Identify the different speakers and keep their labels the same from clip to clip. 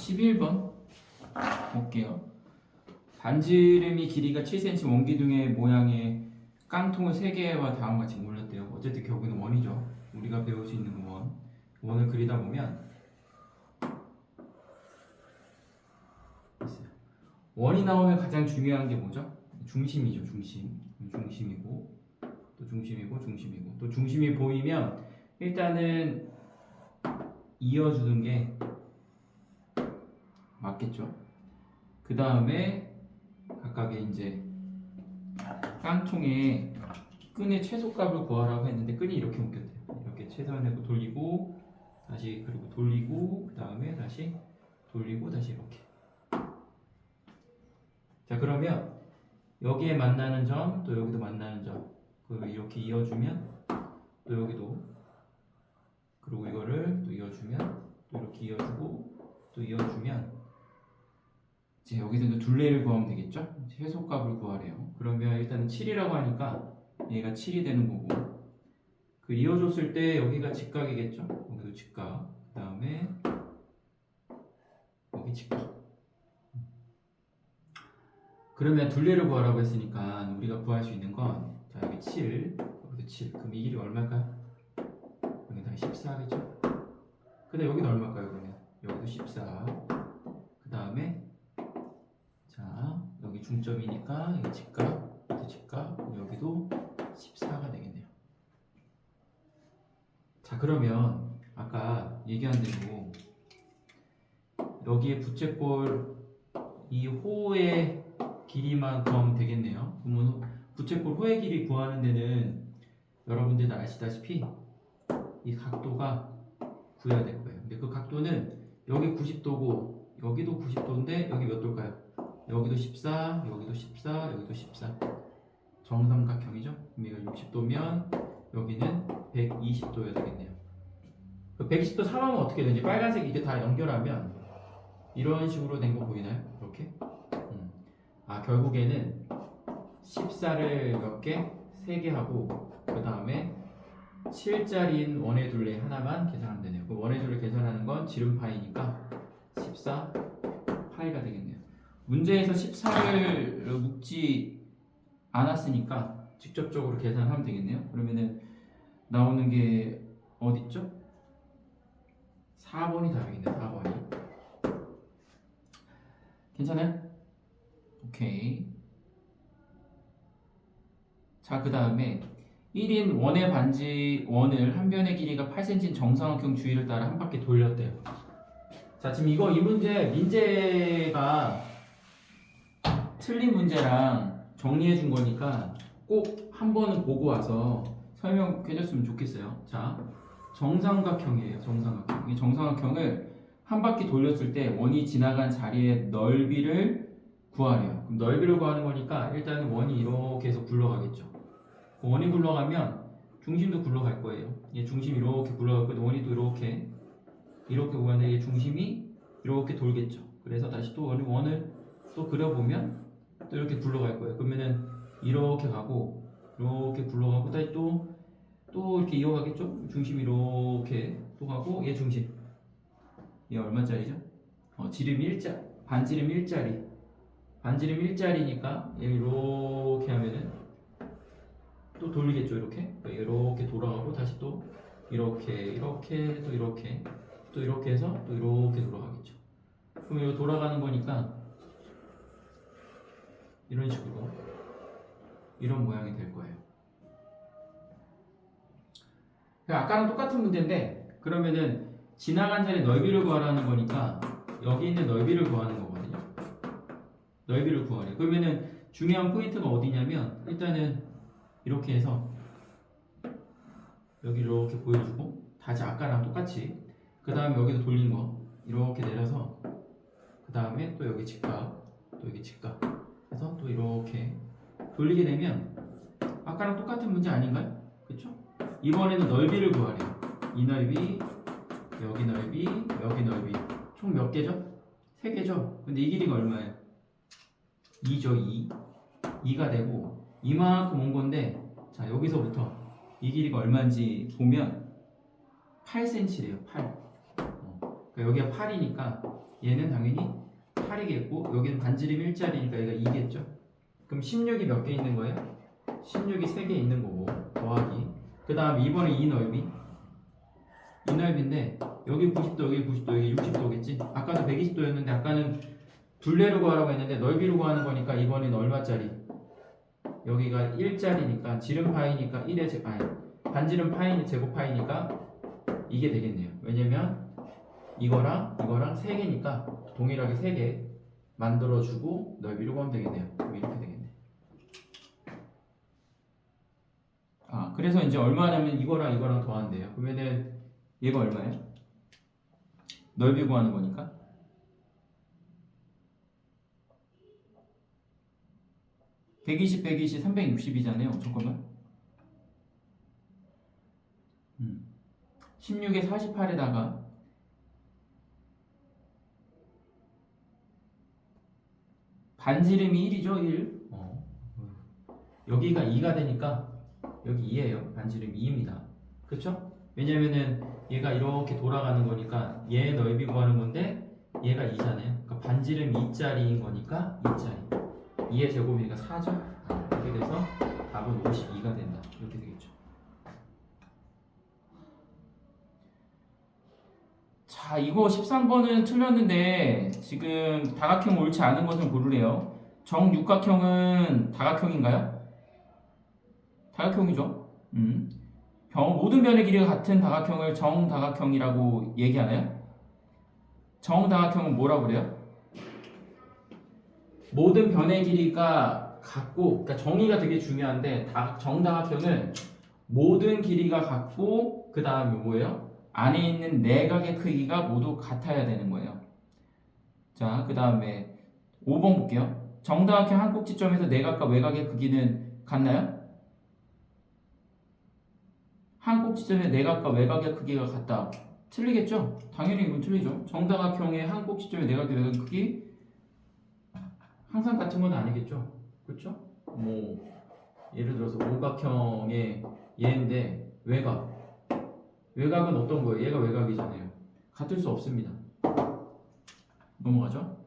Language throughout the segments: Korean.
Speaker 1: 11번 볼게요. 반지름이 길이가 7cm 원기둥의 모양의 깡통을 3개와 다음과 같이 몰랐대요. 어쨌든 결국에는 원이죠. 우리가 배울 수 있는 원. 원을 그리다 보면 있어요. 원이 나오면 가장 중요한 게 뭐죠? 중심이죠. 중심이고 또 중심이고 또 중심이 보이면 일단은 이어주는 게 맞겠죠. 그 다음에 각각의 이제 깡통의 끈의 최소값을 구하라고 했는데 끈이 이렇게 묶였대요. 이렇게 최소한으로 돌리고 다시 그리고 돌리고 그 다음에 다시 돌리고 다시 이렇게. 자 그러면 여기에 만나는 점 또 여기도 만나는 점 그리고 이렇게 이어주면 또 여기도 그리고 이거를 또 이어주면 또 이렇게 이어주고 또 이어주면 이제 여기서 둘레를 구하면 되겠죠? 최소값을 구하래요. 그러면 일단은 7이라고 하니까 얘가 7이 되는 거고 그 이어줬을 때 여기가 직각이겠죠? 여기도 직각 그 다음에 여기 직각 그러면 둘레를 구하라고 했으니까 우리가 구할 수 있는 건 자 여기 7 여기도 7 그럼 이 길이 얼마일까요? 여기 다 14겠죠? 근데 여기는 얼마일까요? 그러면 여기도 14 그 다음에 자 여기 중점이니까 여기 직각 여기 직각 여기도 14가 되겠네요. 자 그러면 아까 얘기한 대로 여기에 부채꼴 이 호의 길이만 구하면 되겠네요. 그러면 부채꼴 호의 길이 구하는 데는 여러분들 아시다시피 이 각도가 구해야 될 거예요. 근데 그 각도는 여기 90도고 여기도 90도인데 여기 몇 도일까요? 여기도 14, 여기도 14, 여기도 14. 정삼각형이죠? 그럼 이거 60도면 여기는 120도여야 되겠네요. 그 120도 삼하면 어떻게 되는지 빨간색 이게 다 연결하면 이런 식으로 된 거 보이나요? 이렇게? 아 결국에는 14를 몇 개? 3개 하고 그 다음에 7짜리인 원의 둘레 하나만 계산하면 되네요. 그 원의 둘레 계산하는 건 지름파이니까 14 파이가 되겠네요. 문제에서 14를 묶지 않았으니까 직접적으로 계산하면 되겠네요. 그러면은 나오는 게 어딨죠? 4번이 답이겠네요. 4번이. 괜찮아요? 오케이. 자, 그 다음에 1인 원의 반지 원을 한 변의 길이가 8cm인 정삼각형 주위를 따라 한 바퀴 돌렸대요. 자, 지금 이 문제가 틀린 문제랑 정리해 준 거니까 꼭 한 번은 보고 와서 설명해 줬으면 좋겠어요. 자, 정삼각형이에요. 정삼각형. 이 정삼각형을 한 바퀴 돌렸을 때 원이 지나간 자리의 넓이를 구하래요. 그럼 넓이를 구하는 거니까 일단은 원이 이렇게 해서 굴러가겠죠. 원이 굴러가면 중심도 굴러갈 거예요. 얘 중심이 이렇게 굴러갈 거고 원이 또 이렇게 오는데 얘 중심이 이렇게 돌겠죠. 그래서 다시 또 원을 또 그려보면 또 이렇게 굴러갈 거예요. 그러면은 이렇게 가고 이렇게 굴러가고 다시 또 이렇게 이어가겠죠. 중심이 이렇게 또 가고 얘 중심 얘 얼마짜리죠? 반지름 1짜리 반지름 1짜리니까 얘 이렇게 하면은 또 돌리겠죠. 이렇게 돌아가고 다시 또 이렇게 또 이렇게 해서 또 이렇게 돌아가겠죠. 그럼 이거 돌아가는 거니까 이런 식으로 이런 모양이 될 거예요. 아까랑 똑같은 문제인데 그러면은 지나간 자리 넓이를 구하라는 거니까 여기 있는 넓이를 구하는 거거든요. 넓이를 구하래. 그러면은 중요한 포인트가 어디냐면 일단은 이렇게 해서 여기 이렇게 보여주고 다시 아까랑 똑같이 그 다음에 여기도 돌린 거 이렇게 내려서 그 다음에 또 여기 직각 또 여기 직각 해서 또 이렇게 돌리게 되면 아까랑 똑같은 문제 아닌가요? 그쵸? 이번에는 넓이를 구하래요. 이 넓이 여기 넓이 여기 넓이 총 몇 개죠? 3개죠? 근데 이 길이가 얼마예요? 2죠. 2가 되고 이만큼 온 건데 자 여기서부터 이 길이가 얼마인지 보면 8cm래요. 그러니까 여기가 8이니까 얘는 당연히 8이겠고 여기는 반지름 1짜리니까 얘가 2겠죠. 그럼 16이 몇 개 있는 거예요? 16이 3개 있는 거고 더하기 그 다음 2번에 이 넓이 이 넓이인데 여기 90도 여기 90도 여기 60도겠지. 아까도 120도였는데 아까는 둘레로 구하라고 했는데 넓이로 구하는 거니까 이번엔 얼마짜리? 여기가 1짜리니까 지름 파이니까 1의 반지름 파이 제곱 파이니까 이게 되겠네요. 왜냐면 이거랑 3개니까 동일하게 3개 만들어주고 넓이로 구하면 되겠네요. 그럼 이렇게 되겠네. 그래서 이제 얼마냐면 이거랑 더한대요. 그러면은 얘가 얼마예요? 넓이 구하는 거니까 120, 360이잖아요. 잠깐만 16에 48에다가 반지름이 1이죠. 1 여기가 2가 되니까 여기 2예요. 반지름 2입니다. 그쵸? 왜냐면은 얘가 이렇게 돌아가는 거니까 얘 넓이 구하는 건데 얘가 2잖아요. 그러니까 반지름 2짜리인 거니까 2짜리 2의 제곱이니까 4죠. 이렇게 돼서 답은 52가 된다. 이렇게 되겠죠. 자, 이거 13번은 틀렸는데 지금 다각형 옳지 않은 것을 고르래요. 정육각형은 다각형인가요? 다각형이죠. 모든 변의 길이가 같은 다각형을 정다각형이라고 얘기하나요? 정다각형은 뭐라고 그래요? 모든 변의 길이가 같고, 그러니까 정의가 되게 중요한데 정다각형은 모든 길이가 같고 그 다음에 뭐예요? 안에 있는 내각의 크기가 모두 같아야 되는 거예요. 자, 그 다음에 5번 볼게요. 정다각형 한 꼭지점에서 내각과 외곽의 크기는 같나요? 한 꼭지점의 내각과 외곽의 크기가 같다. 틀리겠죠? 당연히 이건 틀리죠. 정다각형의 한 꼭지점의 내각과 외곽의 크기 항상 같은 건 아니겠죠? 그렇죠? 뭐 예를 들어서 오각형의 얘인데 외곽은 어떤 거예요? 얘가 외곽이잖아요. 같을 수 없습니다. 넘어가죠?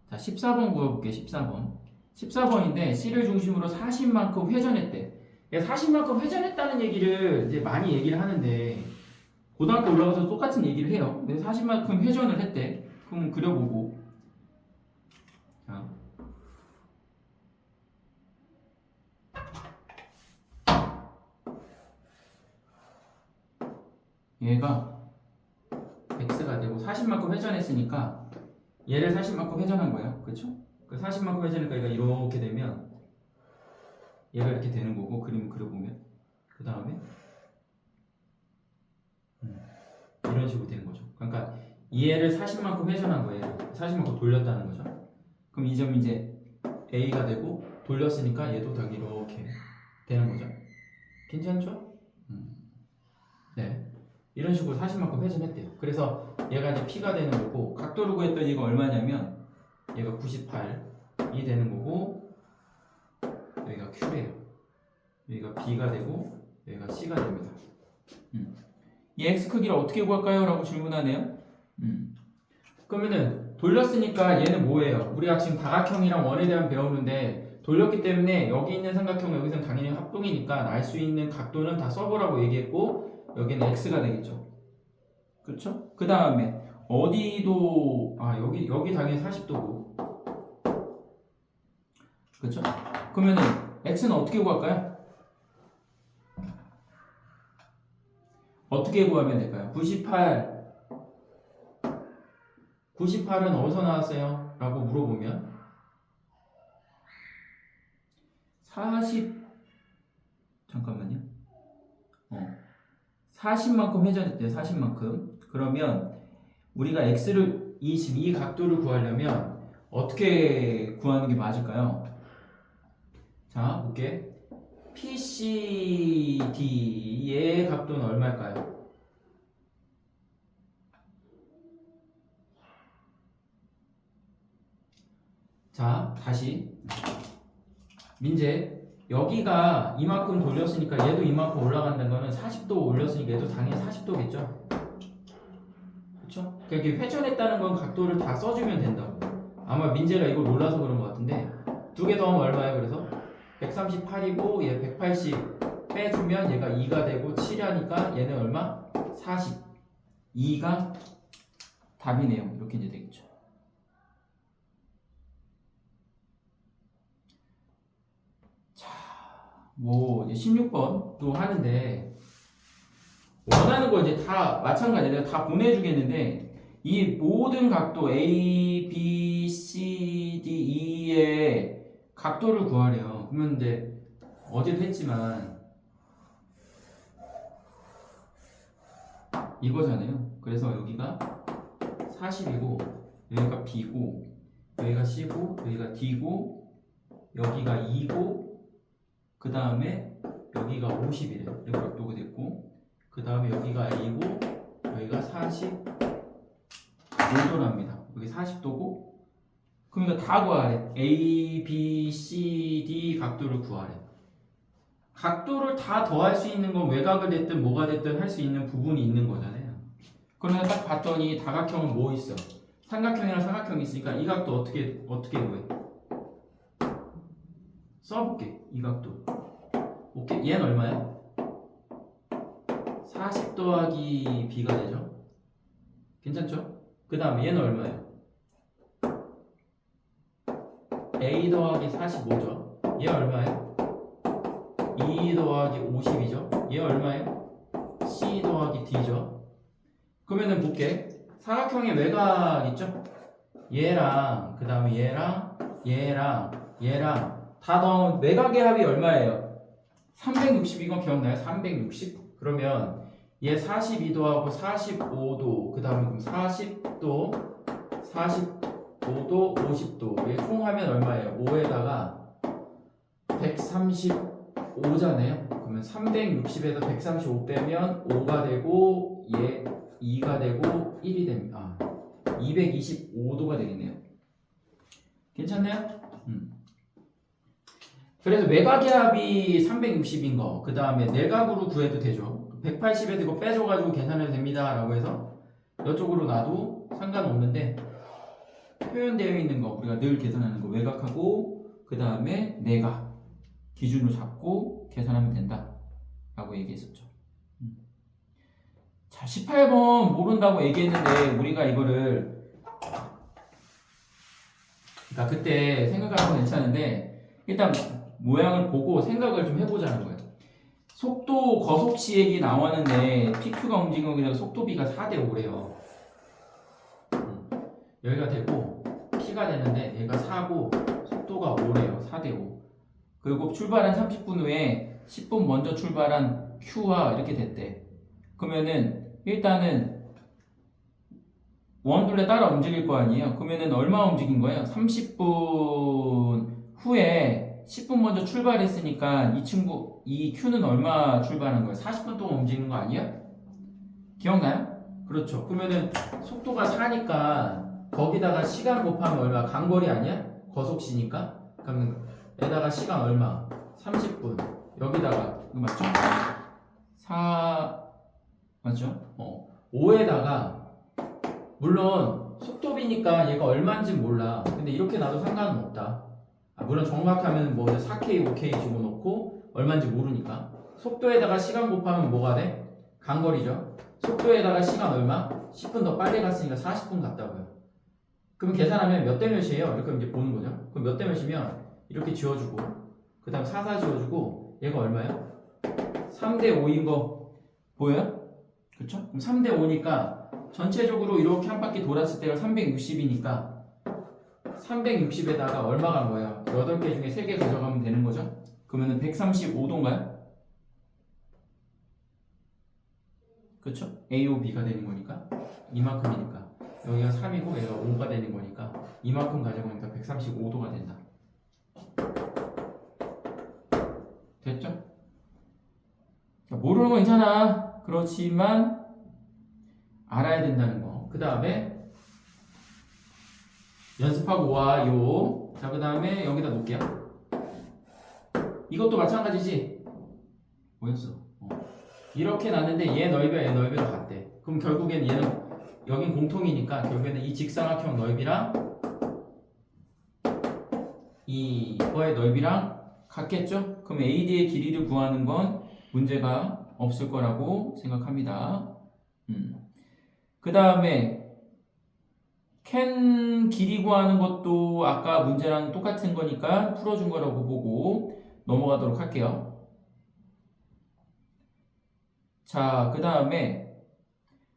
Speaker 1: 자, 14번 구해볼게요. 14번인데 C를 중심으로 40만큼 회전했대. 40만큼 회전했다는 얘기를 이제 많이 얘기를 하는데 고등학교 올라가서 똑같은 얘기를 해요. 근데 40만큼 회전을 했대. 그럼 그려보고. 자. 얘가 x가 되고 40만큼 회전했으니까 얘를 40만큼 회전한 거예요. 그렇죠? 그 40만큼 회전이니까 얘가 이렇게 되면 얘가 이렇게 되는 거고 그림을 그려보면 그 다음에 이런 식으로 되는 거죠. 그러니까 얘를 40만큼 회전한 거예요. 40만큼 돌렸다는 거죠. 그럼 이 점이 이제 A가 되고 돌렸으니까 얘도 다 이렇게 되는 거죠. 괜찮죠? 네. 이런 식으로 40만큼 회전했대요. 그래서 얘가 이제 P가 되는 거고 각도를 구했더니 이거 얼마냐면 얘가 98이 되는 거고 여기가 Q래요. 여기가 B가 되고 여기가 C가 됩니다. 이 X 크기를 어떻게 구할까요? 라고 질문하네요. 그러면은 돌렸으니까 얘는 뭐예요? 우리가 지금 다각형이랑 원에 대한 배우는데 돌렸기 때문에 여기 있는 삼각형 여기서는 당연히 합동이니까 알 수 있는 각도는 다 써보라고 얘기했고 여기는 X가 되겠죠. 그렇죠? 그 다음에 어디도 여기 당연히 40도고 그렇죠? 그러면은 X는 어떻게 구할까요? 어떻게 구하면 될까요? 98은 어디서 나왔어요? 라고 물어보면 잠깐만요. 40만큼 회전했대요. 40만큼. 그러면 우리가 X를 이 각도를 구하려면 어떻게 구하는 게 맞을까요? 자, 볼게. PCD의 각도는 얼마일까요? 자, 다시 민재 여기가 이만큼 돌렸으니까 얘도 이만큼 올라간다는 거는 40도 올렸으니까 얘도 당연히 40도겠죠? 그러니까 이렇게 회전했다는 건 각도를 다 써주면 된다고. 아마 민재가 이걸 몰라서 그런 것 같은데 두 개 더하면 얼마예요? 그래서 138이고 얘 180 빼주면 얘가 2가 되고 7하니까 얘는 얼마? 40. 2가 답이네요. 이렇게 이제 되겠죠. 자, 뭐 이제 16번도 하는데 원하는 거 이제 다 마찬가지예요. 내가 다 보내주겠는데 이 모든 각도 A, B, C, D, E의 각도를 구하래요. 그러면 이제 어제도 했지만 이거잖아요. 그래서 여기가 40이고 여기가 B고 여기가 C고 여기가 D고 여기가 2고 그 다음에 여기가 50이래요. 여기 각도가 됐고 그 다음에 여기가 A고 여기가 45도랍니다. 여기 40도고 그럼 이거 다 구하래. A, B, C, D 각도를 구하래. 각도를 다 더할 수 있는 건 외곽을 됐든 뭐가 됐든 할 수 있는 부분이 있는 거잖아요. 그러면 딱 봤더니 다각형은 뭐 있어? 삼각형이랑 사각형이 있으니까 이 각도 어떻게 구해? 써볼게. 이 각도. 오케이. 얘는 얼마야? 40 더하기 B가 되죠? 괜찮죠? 그 다음에 얘는 얼마예요? A 더하기 45죠? 얘 얼마예요? 2 더하기 50이죠? 얘 얼마예요? C 더하기 D죠? 그러면은 볼게. 사각형의 외곽 있죠? 얘랑 그 다음에 얘랑 다 더하면 외곽의 합이 얼마예요? 360 이건 기억나요? 360? 그러면 얘 42도하고 45도 그 다음에 그럼 40도 45도 50도 얘 총하면 얼마예요? 5에다가 135잖아요. 그러면 360에서 135 빼면 5가 되고 얘 2가 되고 1이 됩니다. 225도가 되겠네요. 괜찮나요? 그래서 외곽의 합이 360인 거, 그 다음에 내각으로 구해도 되죠. 180에도 이거 빼줘가지고 계산해도 됩니다. 라고 해서 이쪽으로 놔도 상관없는데 표현되어 있는 거, 우리가 늘 계산하는 거, 외곽하고 그 다음에 내각 기준으로 잡고 계산하면 된다. 라고 얘기했었죠. 자, 18번 모른다고 얘기했는데 우리가 이거를 그러니까 그때 생각하는 건 괜찮은데 일단 모양을 보고 생각을 좀 해보자는 거예요. 속도 거속시액이 나왔는데 PQ가 움직이는 게 속도비가 4대 5래요. 여기가 되고 P가 되는데 얘가 4고 속도가 5래요. 4대 5. 그리고 출발한 30분 후에 10분 먼저 출발한 Q와 이렇게 됐대. 그러면은 일단은 원둘레 따라 움직일 거 아니에요. 그러면은 얼마 움직인 거예요? 30분 후에 10분 먼저 출발했으니까 이 Q는 얼마 출발한 거예요? 40분 동안 움직이는 거 아니에요? 기억나요? 그렇죠. 그러면은 속도가 4니까 거기다가 시간 곱하면 얼마? 간거리 아니야? 거속시니까. 그러면 에다가 시간 얼마? 30분. 여기다가 이거 맞죠? 4 맞죠? 5에다가 물론 속도비니까 얘가 얼마인지 몰라. 근데 이렇게 놔도 상관은 없다. 물론 정확하면 뭐 4K, 5K 집어넣고 얼마인지 모르니까. 속도에다가 시간 곱하면 뭐가 돼? 간거리죠. 속도에다가 시간 얼마? 10분 더 빨리 갔으니까 40분 갔다고요. 그럼 계산하면 몇 대 몇이에요? 이렇게 이제 보는 거죠. 그럼 몇 대 몇이면 이렇게 지워주고 그 다음 4 지워주고 얘가 얼마예요? 3대 5인 거 보여요? 그쵸? 그럼 3대 5니까 전체적으로 이렇게 한 바퀴 돌았을 때가 360이니까 360에다가 얼마 간 거예요? 8개 중에 3개 가져가면 되는 거죠? 그러면은 135도인가요? 그쵸? AOB가 되는 거니까 이만큼이니까 여기가 3이고 얘가 5가 되는 거니까 이만큼 가져가니까 135도가 된다. 됐죠? 자, 모르는 거 괜찮아. 그렇지만 알아야 된다는 거. 그 다음에 연습하고 와요. 자, 그 다음에 여기다 놓을게요. 이것도 마찬가지지? 뭐였어? 이렇게 났는데 얘 넓이와 얘 넓이가 같대. 그럼 결국엔 얘는 여긴 공통이니까 결국에는 이 직사각형 넓이랑 이거의 넓이랑 같겠죠? 그럼 AD의 길이를 구하는 건 문제가 없을 거라고 생각합니다. 그 다음에 캔 길이 구하는 것도 아까 문제랑 똑같은 거니까 풀어준 거라고 보고 넘어가도록 할게요. 자, 그 다음에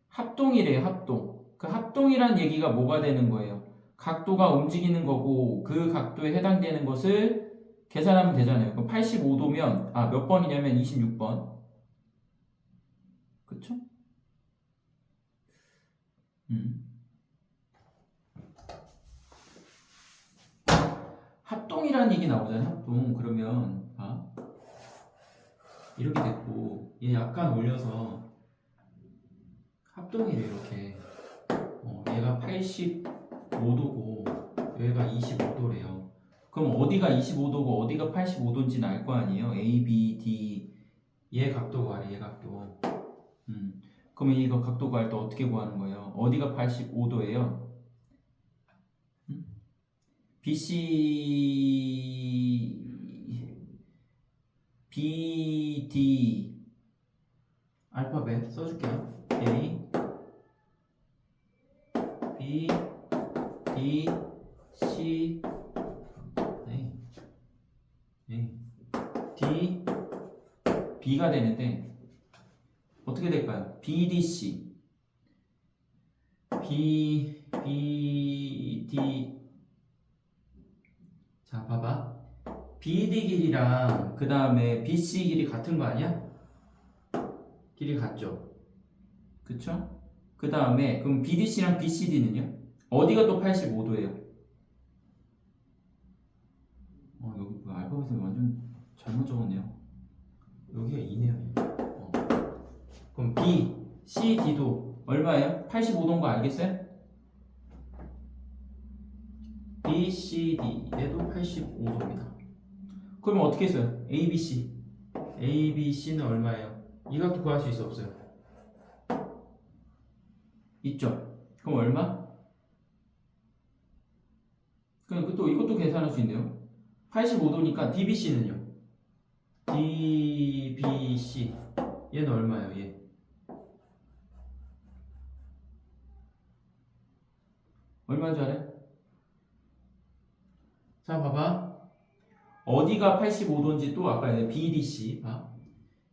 Speaker 1: 합동이래요, 합동. 그 합동이란 얘기가 뭐가 되는 거예요? 각도가 움직이는 거고 그 각도에 해당되는 것을 계산하면 되잖아요. 그럼 85도면 몇 번이냐면 26번. 그쵸? 합동이라는 얘기 나오잖아요. 합동. 그러면 이렇게 됐고 얘 약간 올려서 합동이래 이렇게. 얘가 85도고 얘가 25도래요. 그럼 어디가 25도고 어디가 85도인지는 알 거 아니에요. A, B, D 얘 각도 구하래. 얘 각도. 그러면 이거 각도 구할 때 어떻게 구하는 거예요? 어디가 85도예요? BC BD 알파벳 써줄게요. A B D C A D B가 되는데 어떻게 될까요? BDC BD 자 봐봐 BD 길이랑 그 다음에 BC 길이 같은 거 아니야? 길이 같죠? 그쵸? 그 다음에 그럼 BDC랑 BCD는요? 어디가 또 85도예요? 여기 알파벳을 완전 잘못 적었네요. 여기가 2네요. 그럼 BCD도 얼마예요? 85도인 거 알겠어요? BCD 얘도 85도입니다. 그러면 어떻게 써요? ABC ABC는 얼마예요? 이 각도 구할 수 있어 없어요? 있죠? 그럼 얼마? 그럼 또 이것도 계산할 수 있네요. 85도니까 DBC는요? DBC 얘는 얼마예요? 얘 얼마인 줄 알아요? 자 봐봐 어디가 85도인지 또 아까 BDC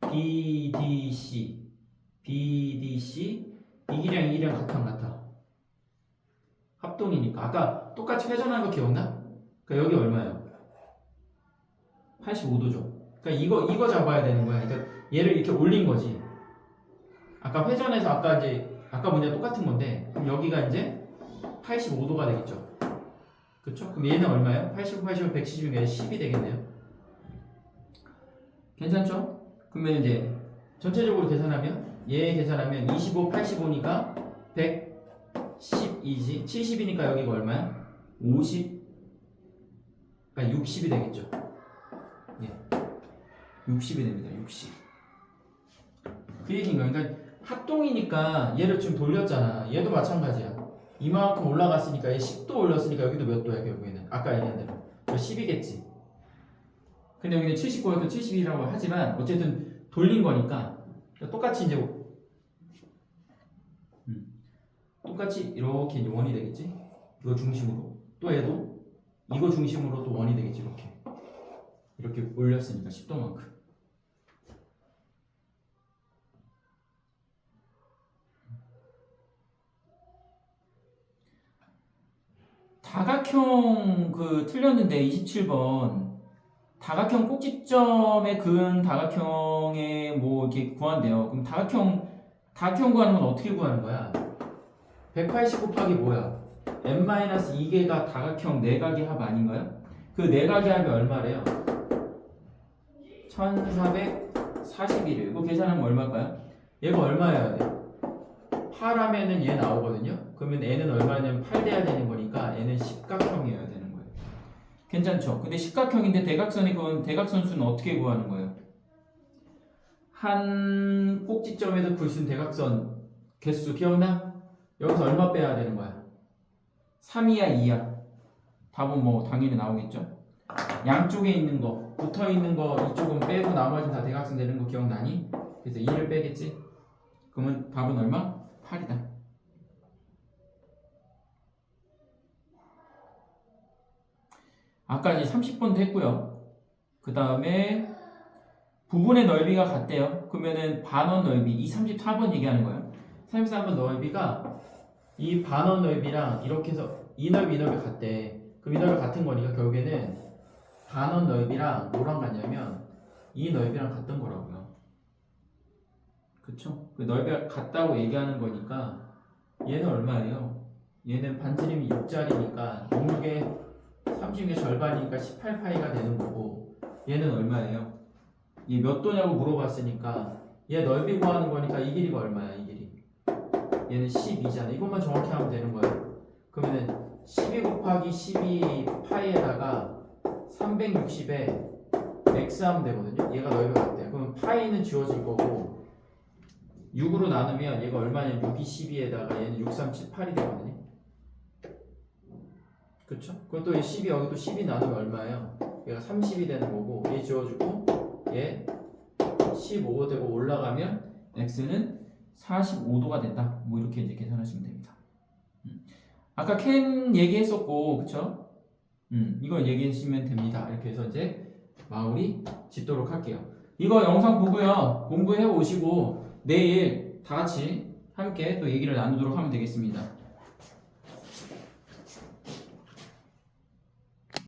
Speaker 1: BDC BDC 이 길이랑 이 길이랑 같아 안 같아? 합동이니까 아까 똑같이 회전한 거 기억나? 그러니까 여기 얼마예요? 85도죠. 그러니까 이거 잡아야 되는 거야. 그러니까 얘를 이렇게 올린 거지. 아까 회전해서 아까 문제가 똑같은 건데 그럼 여기가 이제 85도가 되겠죠. 그쵸? 그럼 얘는 얼마예요? 85, 85, 170이면 10이 되겠네요. 괜찮죠? 그러면 이제 전체적으로 계산하면 얘 계산하면 25, 85니까 112지 70이니까 여기가 얼마야? 50 그러니까 60이 되겠죠. 예. 60이 됩니다. 60. 그 얘기인가? 그러니까 합동이니까 얘를 지금 돌렸잖아. 얘도 마찬가지야. 이만큼 올라갔으니까 얘 10도 올렸으니까 여기도 몇 도야 결국에는 아까 얘기한 대로 10이겠지. 근데 여기는 79였고 72라고 하지만 어쨌든 돌린 거니까 똑같이 이제 똑같이 이렇게 원이 되겠지. 이거 중심으로 또 얘도 이거 중심으로 또 원이 되겠지. 이렇게 올렸으니까 10도만큼. 다각형 틀렸는데 27번 다각형 꼭지점에 그은 다각형에 뭐 이렇게 구한대요. 그럼 다각형 구하는 건 어떻게 구하는 거야? 180 곱하기 뭐야? n-2개가 다각형 내각의 합 아닌가요? 그 내각의 합이 얼마래요? 1441이에요. 이거 계산하면 얼마일까요? 얘가 얼마여야 돼? 8하면은 얘 나오거든요. 그러면 n은 얼마냐면 8 돼야 되는 거니까 n은 십각형이어야 되는 거예요. 괜찮죠? 근데 십각형인데 대각선이 그건 대각선 수는 어떻게 구하는 거예요? 한 꼭지점에서 굴 수 있는 대각선 개수 기억나? 여기서 얼마 빼야 되는 거야? 3이야 2야? 답은 뭐 당연히 나오겠죠? 양쪽에 있는 거, 붙어 있는 거 이쪽은 빼고 나머지는 다 대각선 되는 거 기억나니? 그래서 2를 빼겠지? 그러면 답은 얼마? 8이다. 아까 이제 30번도 했고요. 그 다음에 부분의 넓이가 같대요. 그러면은 반원 넓이, 이 34번 얘기하는 거예요. 34번 넓이가 이 반원 넓이랑 이렇게 해서 이 넓이 같대. 그럼 이 넓이 같은 거니까 결국에는 반원 넓이랑 뭐랑 같냐면 이 넓이랑 같던 거라고요. 그쵸? 그 넓이가 같다고 얘기하는 거니까 얘는 얼마예요? 얘는 반지름이 6짜리니까 6의 30의 절반이니까 18파이가 되는 거고 얘는 얼마예요? 얘 몇 도냐고 물어봤으니까 얘 넓이 구하는 거니까 이 길이가 얼마야? 이 길이 얘는 12잖아. 이것만 정확히 하면 되는 거예요. 그러면은 12 곱하기 12파이에다가 360에 x 하면 되거든요. 얘가 넓이가 같대요. 그럼 파이는 지워질 거고 6으로 나누면 얘가 얼마냐면 6이 12에다가 얘는 6, 3, 7, 8이 되거든요. 그쵸? 그럼 또 12 여기 또 12 나누면 얼마예요? 얘가 30이 되는 거고 얘 지워주고 얘 15 되고 올라가면 x는 45도가 된다. 뭐 이렇게 이제 계산하시면 됩니다. 아까 캔 얘기했었고, 그쵸? 이거 얘기하시면 됩니다. 이렇게 해서 이제 마무리 짓도록 할게요. 이거 영상 보고요. 공부해 오시고 내일 다 같이 함께 또 얘기를 나누도록 하면 되겠습니다.